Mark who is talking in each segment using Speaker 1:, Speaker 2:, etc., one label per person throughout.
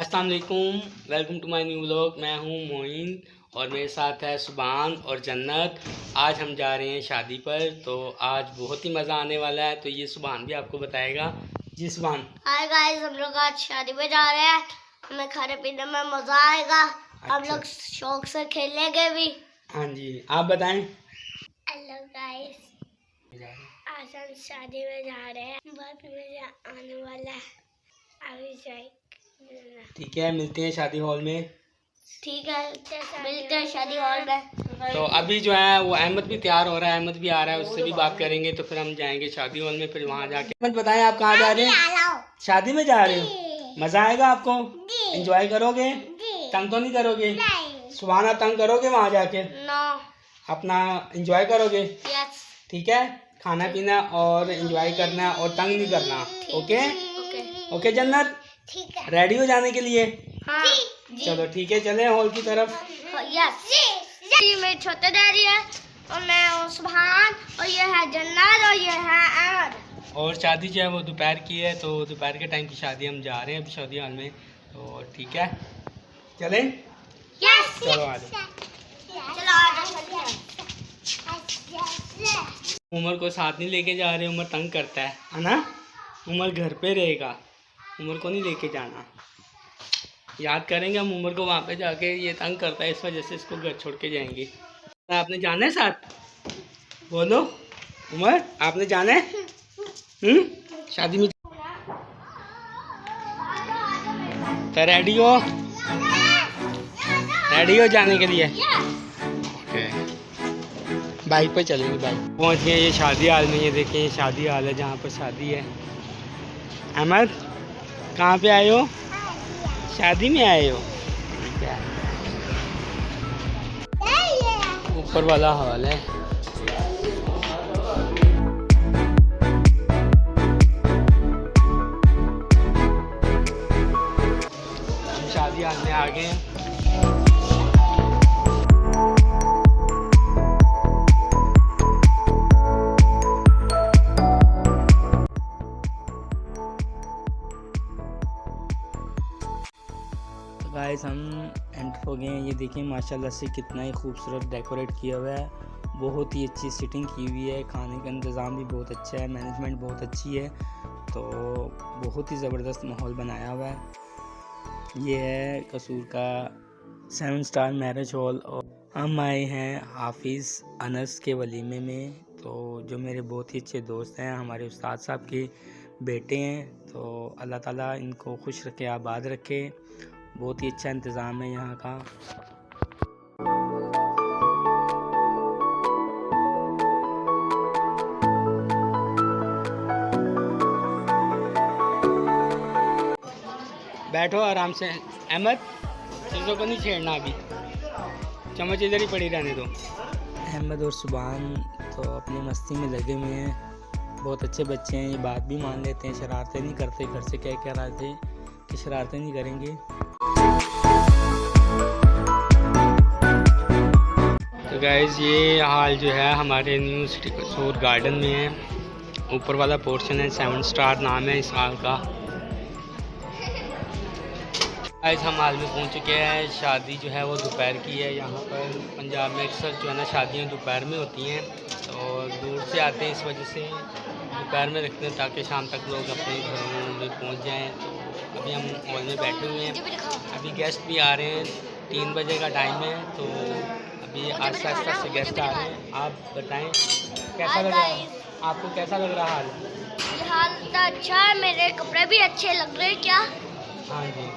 Speaker 1: अस्सलाम वालेकुम, welcome to my new vlog. मैं हूं मोइन और मेरे साथ है सुभान और जन्नत। आज हम जा रहे हैं शादी पर, तो आज बहुत ही मज़ा आने वाला है। तो ये सुभान भी आपको बताएगा। जी सुभान।
Speaker 2: हाय गाइस, हम लोग आज शादी में जा रहे हैं। हमें खाने पीने में मज़ा आएगा। हम लोग शौक से खेलेंगे भी।
Speaker 1: हाँ जी, आप बताएं।
Speaker 2: हेलो गाइस, आज हम शादी में जा रहे हैं। बहुत मज़ा आने वाला है। अभी जाएंगे।
Speaker 1: ठीक है, मिलते हैं शादी हॉल में।
Speaker 2: ठीक है, मिलते हैं शादी हॉल में।
Speaker 1: तो अभी जो है वो अहमद भी तैयार हो रहा है, अहमद भी आ रहा है, उससे भी बात करेंगे। तो फिर हम जाएंगे शादी हॉल में, फिर वहाँ जाके। अहमद बताएं, आप कहाँ जा रहे हैं? शादी में जा रहे हो? मज़ा आएगा आपको? एंजॉय करोगे? तंग तो नहीं करोगे? सुभान, आप तंग करोगे वहाँ जाके?
Speaker 2: नो।
Speaker 1: अपना एंजॉय करोगे?
Speaker 2: यस।
Speaker 1: ठीक है, खाना पीना और एंजॉय करना और तंग नहीं करना। ओके ओके जन्नत,
Speaker 2: ठीक है।
Speaker 1: रेडी हो जाने के लिए?
Speaker 2: हाँ
Speaker 1: चलो ठीक है, चले हॉल की तरफ।
Speaker 2: यस। ये मेरे छोटे डैडी है और मैं हूँ सुभान, और ये है जन्नत और ये है अहमद।
Speaker 1: और शादी जो है वो दोपहर की है, तो दोपहर के टाइम की शादी हम जा रहे हैं अभी शादी हॉल में। तो ठीक है, चलें?
Speaker 2: यस।
Speaker 1: चलो आ जाओ।
Speaker 2: चलो आ जाओ।
Speaker 1: उमर को साथ नहीं लेके जा रहे, उमर तंग करता है ना? उमर घर पे रहेगा, उमर को नहीं लेके जाना। याद करेंगे हम उमर को वहाँ पे जाके, ये तंग करता है, इस वजह से इसको घर छोड़ के जाएंगे। आपने जाना है साथ? बोलो उमर, आपने जाना है? शादी में तो रेडी हो? रेडी हो जाने के लिए? ओके, बाइक पे चलेंगे। बाइक पहुंच गए ये शादी हाल में। ये देखें, ये शादी हाल है जहाँ पर शादी है। अहमद, कहाँ पे आए हो? शादी में आए हो? क्या ऊपर वाला हॉल है। हम शादी हाल में आ गए हैं। गाइस, हम एंटर हो गए हैं। ये देखिए माशाल्लाह से कितना ही खूबसूरत डेकोरेट किया हुआ है। बहुत ही अच्छी सीटिंग की हुई है, खाने का इंतज़ाम भी बहुत अच्छा है, मैनेजमेंट बहुत अच्छी है। तो बहुत ही ज़बरदस्त माहौल बनाया हुआ है। ये है कसूर का 7 स्टार मैरिज हॉल। और हम आए हैं हाफिज़ अनस के वलीमे में। तो जो मेरे बहुत ही अच्छे दोस्त हैं, हमारे उस्ताद साहब के बेटे हैं। तो अल्लाह ताला इनको खुश रखे, आबाद रखे। बहुत ही अच्छा इंतज़ाम है यहाँ का। बैठो आराम से। अहमद, चीज़ों को नहीं छेड़ना अभी, चम्मच इधर ही पड़ी रहने दो। अहमद और सुभान तो अपनी मस्ती में लगे हुए हैं। बहुत अच्छे बच्चे हैं, ये बात भी मान लेते हैं, शरारतें नहीं करते। घर से कह रहे थे कि शरारतें नहीं करेंगे। तो गाइज़, ये हाल जो है हमारे न्यू सिटी कसूर गार्डन में है। ऊपर वाला पोर्शन है, 7 स्टार नाम है इस हाल का। गाइज़, हम हाल में पहुंच चुके हैं। शादी जो है वो दोपहर की है। यहाँ पर पंजाब में अक्सर जो है ना शादियाँ दोपहर में होती हैं, तो दूर से आते हैं, इस वजह से दोपहर में रखते हैं ताकि शाम तक लोग अपने घरों में पहुँच जाएँ। तो अभी हम हॉल में बैठे हुए हैं, अभी गेस्ट भी आ रहे हैं। 3 बजे का टाइम है, तो अभी आस्ते आस्ते से गेस्ट आ रहे हैं। आप बताएं कैसा लग रहा है आपको? कैसा लग रहा हाल?
Speaker 2: ये हाल तो अच्छा है, मेरे कपड़े भी अच्छे लग रहे हैं। क्या?
Speaker 1: हाँ जी,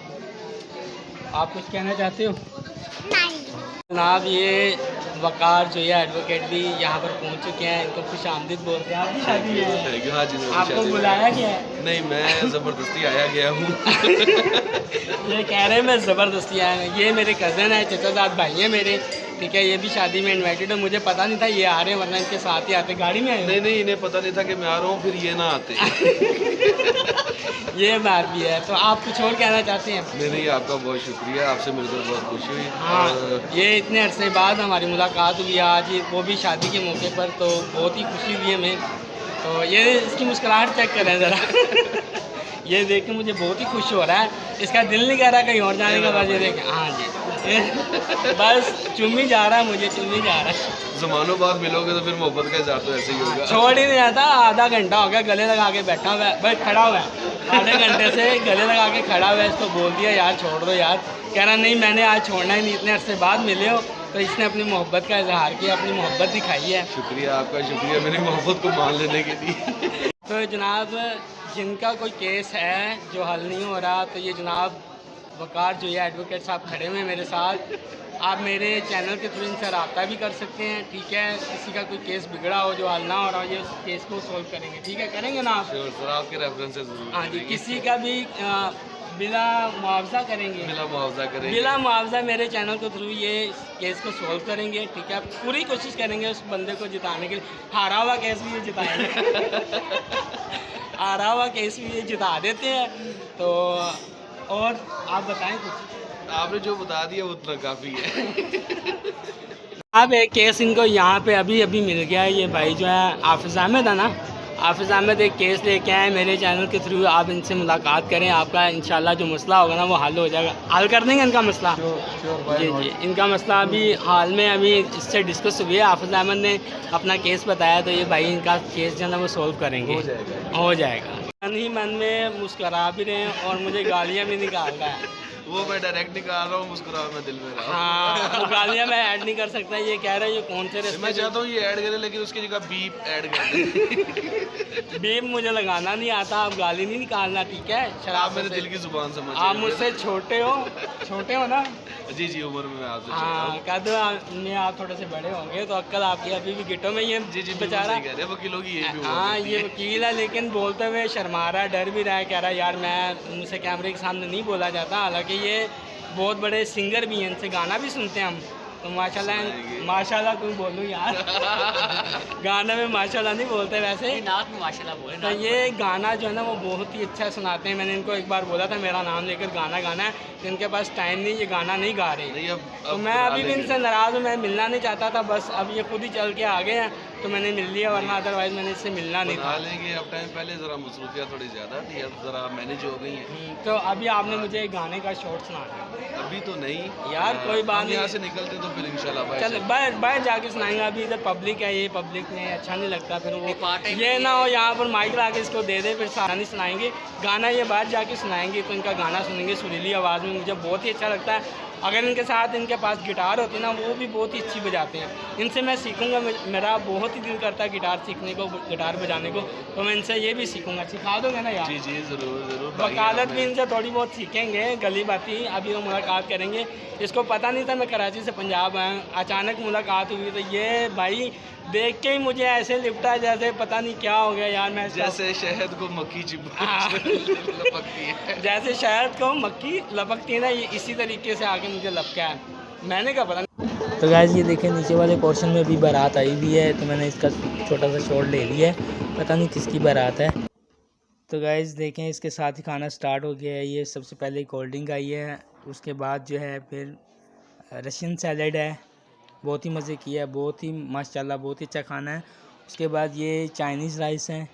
Speaker 1: आप कुछ कहना चाहते हो?
Speaker 2: नहीं
Speaker 1: जनाब, ये वकार जो है एडवोकेट भी यहाँ पर पहुँच चुके हैं। इनको खुश आमदीद बोलते हैं। आपकी शादी है?
Speaker 3: हाँ जी,
Speaker 1: आपको बुलाया गया है?
Speaker 3: नहीं, मैं ज़बरदस्ती आया गया हूँ।
Speaker 1: ये कह रहे हैं मैं ज़बरदस्ती आया हूँ। ये मेरे कज़न है, चचाजाद भाई हैं मेरे। ठीक है, ये भी शादी में इनवाइटेड है। मुझे पता नहीं था ये आ रहे हैं, वरना इनके साथ ही आते। गाड़ी में आए?
Speaker 3: नहीं, इन्हें पता नहीं था कि मैं आ रहा हूँ, फिर ये ना आते।
Speaker 1: ये बात भी है। तो आप कुछ और कहना चाहते हैं?
Speaker 3: नहीं, आपका बहुत शुक्रिया, आपसे मिलकर बहुत खुशी हुई।
Speaker 1: हाँ, ये इतने अरसे बाद हमारी मुलाकात हुई आज, वो भी शादी के मौके पर। तो बहुत ही खुशी हुई हमें। तो ये इसकी मुस्कुराहट चेक करें ज़रा। ये देख के मुझे बहुत ही खुश हो रहा है। इसका दिल नहीं कह रहा कहीं और जाने का, बस ये देख, हाँ जी बस चुम्मी जा रहा है, मुझे चुम्मी जा रहा है।
Speaker 3: जमानों बाद मिलोगे तो फिर मोहब्बत का इज़हार तो ऐसे ही होगा।
Speaker 1: छोड़ ही नहीं आता, आधा घंटा हो गया गले लगा के बैठा हुआ है, भाई खड़ा हुआ है, आधे घंटे से गले लगा के खड़ा हुआ है। इसको बोल दिया यार छोड़ दो यार, कह रहा नहीं मैंने आज छोड़ना ही नहीं, इतने अरसे बाद मिले हो। तो इसने अपनी मोहब्बत का इजहार किया, अपनी मोहब्बत दिखाई है।
Speaker 3: शुक्रिया आपका, शुक्रिया मेरी मोहब्बत को मान लेने के लिए।
Speaker 1: तो जनाब जिनका कोई केस है जो हल नहीं हो रहा, तो ये जनाब वकार जो है एडवोकेट साहब खड़े हुए हैं मेरे साथ। आप मेरे चैनल के थ्रू इनसे रब्ता भी कर सकते हैं, ठीक है। किसी का कोई केस बिगड़ा हो जो हल ना हो रहा हो, ये केस को सोल्व करेंगे, ठीक है, करेंगे ना आप?
Speaker 3: सर आपके रेफरेंसेस
Speaker 1: हाँ जी, किसी का भी बिला मुआवजा करेंगे,
Speaker 3: बिला मुआवजा करेंगे,
Speaker 1: बिला मुआवजा मेरे चैनल के थ्रू ये केस को सोल्व करेंगे, ठीक है। पूरी कोशिश करेंगे उस बंदे को जिताने के लिए। हारा हुआ केस भी ये जिताएंगे हारा हुआ केस भी ये जिता देते हैं। तो और आप बताएं कुछ।
Speaker 3: आपने जो बता दिया उतना काफ़ी है।
Speaker 1: अब एक केस इनको यहाँ पे अभी अभी मिल गया है। ये भाई जो है हाफिज़ अहमद है ना, हाफिज़ अहमद एक केस लेके आए मेरे चैनल के थ्रू। आप इनसे मुलाकात करें, आपका इंशाल्लाह जो मसला होगा ना वो हल हो जाएगा, हल कर देंगे इनका मसला। जी जी, इनका मसला अभी हाल में अभी इससे डिस्कस हुई है। हाफिज़ अहमद ने अपना केस बताया, तो ये भाई इनका केस जो है ना वो सोल्व करेंगे, हो जाएगा। मन ही मन में मुस्करा भी रहे हैं और मुझे गालियाँ भी निकाल रहा है।
Speaker 3: वो मैं डायरेक्ट निकाल रहा हूँ, मुस्कुरा मैं दिल में रहा।
Speaker 1: हाँ, वो गालियाँ मैं ऐड नहीं कर सकता। ये कह रहा है ये कौन से
Speaker 3: मैं चाहता हूँ ये ऐड करें, लेकिन उसकी जगह बीप ऐड कर दें।
Speaker 1: बीप मुझे लगाना नहीं आता, आप गाली नहीं निकालना, ठीक है।
Speaker 3: शराब मेरे दिल की जुबान समझ,
Speaker 1: आप मुझसे छोटे हो ना?
Speaker 3: जी जी, उम्र में मैं आपसे
Speaker 1: हाँ, कद में आप थोड़े से बड़े होंगे, तो अक्ल आपकी अभी भी गिटो में। ये
Speaker 3: जी जी
Speaker 1: बेचारा
Speaker 3: वकीलों की ये भी
Speaker 1: हाँ, ये वकील है, लेकिन बोलते हुए शर्मा रहा है, डर भी रहा है, कह रहा है यार मैं मुझसे कैमरे के सामने नहीं बोला जाता। हालांकि ये बहुत बड़े सिंगर भी हैं, इनसे गाना भी सुनते हैं हम, तो माशाल्लाह क्यों बोलूँ यार गाना में माशाल्लाह नहीं बोलते, वैसे नात में माशाल्लाह बोले। तो ये गाना जो है ना वो बहुत ही अच्छा सुनाते हैं। मैंने इनको एक बार बोला था मेरा नाम लेकर गाना गाना है, तो इनके पास टाइम नहीं, ये गाना नहीं गा रहे। तो मैं अभी भी इनसे नाराज़ हूँ, मैं मिलना नहीं चाहता था, बस अब ये खुद ही चल के आ गए हैं तो मैंने मिल लिया, वरना अदरवाइज़ मैंने इससे मिलना नहीं था।
Speaker 3: लेंगे अब टाइम, पहले ज़रा मसरूफियात थोड़ी ज़्यादा थी, अब ज़रा मैनेज हो गई हैं।
Speaker 1: तो अभी आपने मुझे गाने का शॉर्ट सुनाना है।
Speaker 3: अभी तो नहीं
Speaker 1: यार, कोई बात नहीं,
Speaker 3: यहाँ से निकलते तो फिर इंशाल्लाह
Speaker 1: चल बाहर जाके सुनाएंगे। अभी इधर पब्लिक है, ये पब्लिक में अच्छा नहीं लगता, फिर वो ये ना हो यहाँ पर माइक ला के इसको दे दे, फिर सारा नहीं सुनाएंगे गाना, ये बाहर जाके सुनाएंगे। तो इनका गाना सुनेंगे सुरीली आवाज़ में, मुझे बहुत ही अच्छा लगता है। अगर इनके साथ इनके पास गिटार होती ना, वो भी बहुत ही अच्छी बजाते हैं। इनसे मैं सीखूंगा, मेरा बहुत ही दिल करता है गिटार सीखने को, गिटार बजाने को, तो मैं इनसे ये भी सीखूंगा। सिखा दोगे ना यार?
Speaker 3: जी जी, ज़रूर ज़रूर।
Speaker 1: वकालत भी इनसे थोड़ी बहुत सीखेंगे, गली बाती। अभी तो मुलाकात करेंगे। इसको पता नहीं था मैं कराची से पंजाब आया, अचानक मुलाकात हुई, तो ये भाई देख के ही मुझे ऐसे लिपटा जैसे पता नहीं क्या हो गया यार। मैं
Speaker 3: जैसे शहद को मक्खी लपकती है,
Speaker 1: जैसे शहद को मक्खी लपकती है ना, ये इसी तरीके से आके मुझे लपका है। मैंने क्या पता नहीं। तो गाइस ये देखें नीचे वाले पोर्शन में भी बारात आई हुई है, तो मैंने इसका छोटा सा शॉट ले लिया है, पता नहीं किसकी बारात है। तो गाइस देखें इसके साथ ही खाना स्टार्ट हो गया है। ये सबसे पहले कोल्ड ड्रिंक आई है, उसके बाद जो है फिर रशियन सैलड है, बहुत ही मज़े की है, बहुत ही माशाल्लाह बहुत ही अच्छा खाना है। उसके बाद ये चाइनीज़ राइस है,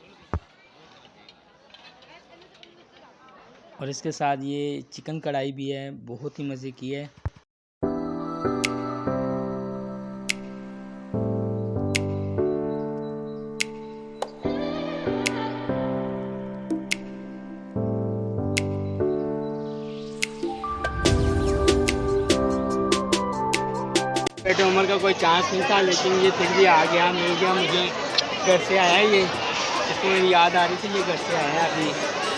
Speaker 1: और इसके साथ ये चिकन कढ़ाई भी है, बहुत ही मज़े की है। बेटे उम्र का कोई चांस नहीं था, लेकिन ये फिर भी आ गया, मिल गया मुझे। घर से आया है ये, इसको मेरी याद आ रही थी, ये घर से आया है अभी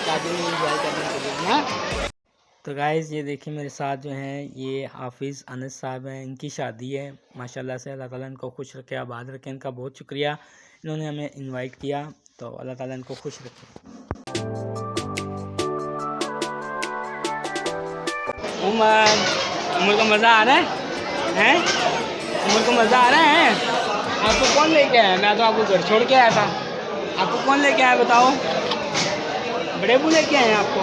Speaker 1: शादी में इंजॉय करने के लिए ना। तो गाइज़ ये देखिए मेरे साथ जो हैं ये हाफिज़ अनस साहब हैं, इनकी शादी है। माशाल्लाह से अल्लाह ताला इनको खुश रखे, आबाद रखे। इनका बहुत शुक्रिया, इन्होंने हमें इनवाइट किया, तो अल्लाह ताला इनको खुश रखे। उम्र को मज़ा आ रहा है? उम्र को मज़ा आ रहा है? आपको कौन लेके आया? मैं तो आपको घर छोड़ के आया था, आपको कौन लेके आया बताओ? बड़े अबू लेके आए हैं आपको,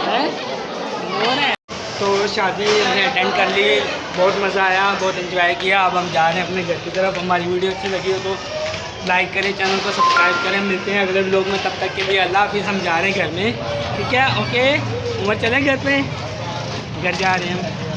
Speaker 1: हैं? तो शादी अटेंड कर ली, बहुत मज़ा आया, बहुत एंजॉय किया। अब हम जा रहे हैं अपने घर की तरफ। हमारी वीडियो अच्छी लगी हो तो लाइक करें, चैनल को सब्सक्राइब करें। मिलते हैं अगले व्लॉग में, तब तक के लिए अल्लाह हाफिज़। हम जा रहे हैं घर में, ठीक है, ओके। उमर चलें घर पे, घर जा रहे हैं हम।